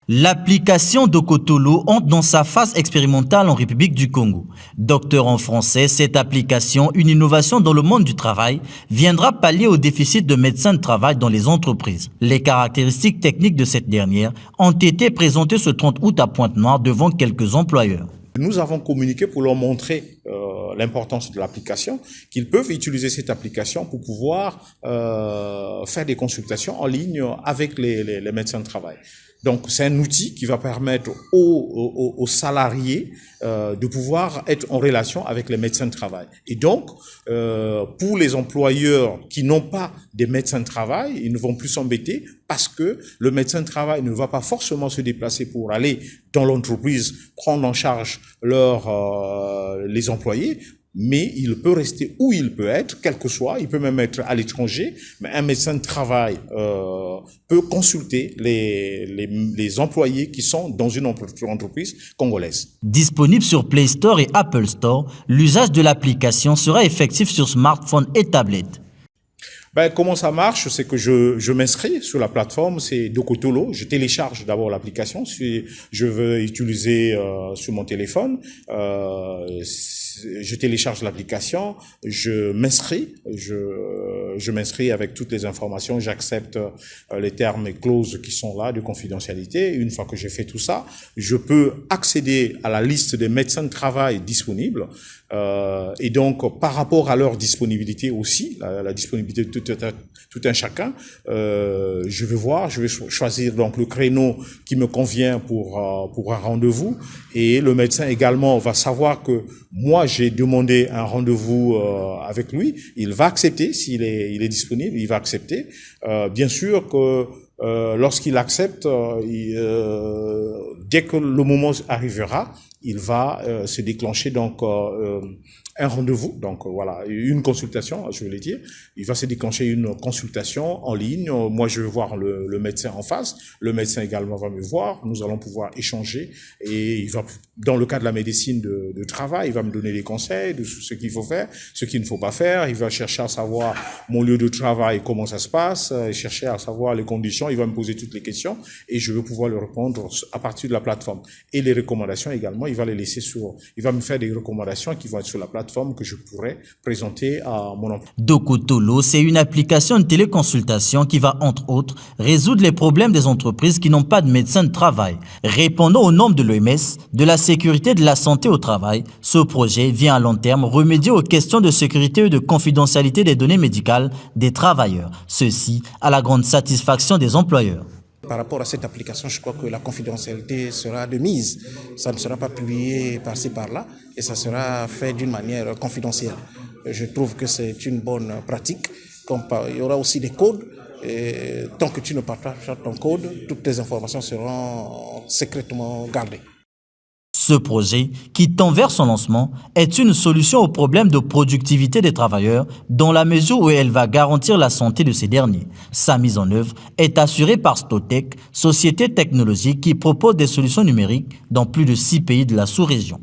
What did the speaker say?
L'application Dokotolo entre dans sa phase expérimentale en République du Congo. Docteur en français, cette application, une innovation dans le monde du travail, viendra pallier au déficit de médecins de travail dans les entreprises. Les caractéristiques techniques de cette dernière ont été présentées ce 30 août à Pointe-Noire devant quelques employeurs. Nous avons communiqué pour leur montrer l'importance de l'application, qu'ils peuvent utiliser cette application pour pouvoir faire des consultations en ligne avec les médecins de travail. Donc, c'est un outil qui va permettre aux salariés de pouvoir être en relation avec les médecins de travail. Et donc, pour les employeurs qui n'ont pas des médecins de travail, ils ne vont plus s'embêter parce que le médecin de travail ne va pas forcément se déplacer pour aller dans l'entreprise, prendre en charge les employés, mais il peut rester où il peut être, quel que soit, il peut même être à l'étranger, mais un médecin de travail peut consulter les employés qui sont dans une entreprise congolaise. Disponible sur Play Store et Apple Store, l'usage de l'application sera effectif sur smartphone et tablette. Comment ça marche? C'est que je m'inscris sur la plateforme, c'est Dokotolo. Je télécharge d'abord l'application si je veux utiliser sur mon téléphone. Je télécharge l'application, je m'inscris, je m'inscris avec toutes les informations, j'accepte les termes et clauses qui sont là de confidentialité. Une fois que j'ai fait tout ça, je peux accéder à la liste des médecins de travail disponibles. Et donc, par rapport à leur disponibilité aussi, la disponibilité de tout un chacun, je vais choisir donc le créneau qui me convient pour un rendez-vous. Et le médecin également va savoir que moi, j'ai demandé un rendez-vous avec lui. Il va accepter s'il est disponible, il va accepter. Bien sûr que lorsqu'il accepte, dès que le moment arrivera, il va se déclencher donc un rendez-vous, donc voilà, une consultation, je voulais dire. Il va se déclencher une consultation en ligne. Moi, je vais voir le médecin en face. Le médecin également va me voir. Nous allons pouvoir échanger. Et il va, dans le cas de la médecine de travail, il va me donner des conseils de ce qu'il faut faire, ce qu'il ne faut pas faire. Il va chercher à savoir mon lieu de travail, comment ça se passe, chercher à savoir les conditions. Il va me poser toutes les questions et je vais pouvoir lui répondre à partir de la plateforme. Et les recommandations également, il va les laisser il va me faire des recommandations qui vont être sur la plateforme que je pourrais présenter à mon emploi. Dokotolo, c'est une application de téléconsultation qui va, entre autres, résoudre les problèmes des entreprises qui n'ont pas de médecin de travail. Répondant aux normes de l'OMS, de la sécurité et de la santé au travail, ce projet vient à long terme remédier aux questions de sécurité et de confidentialité des données médicales des travailleurs. Ceci à la grande satisfaction des employeurs. Par rapport à cette application, je crois que la confidentialité sera de mise. Ça ne sera pas publié par-ci, par-là, et ça sera fait d'une manière confidentielle. Je trouve que c'est une bonne pratique. Il y aura aussi des codes. Et tant que tu ne partages pas ton code, toutes les informations seront secrètement gardées. Ce projet, qui tend vers son lancement, est une solution au problème de productivité des travailleurs dans la mesure où elle va garantir la santé de ces derniers. Sa mise en œuvre est assurée par Stotech, société technologique qui propose des solutions numériques dans plus de 6 pays de la sous-région.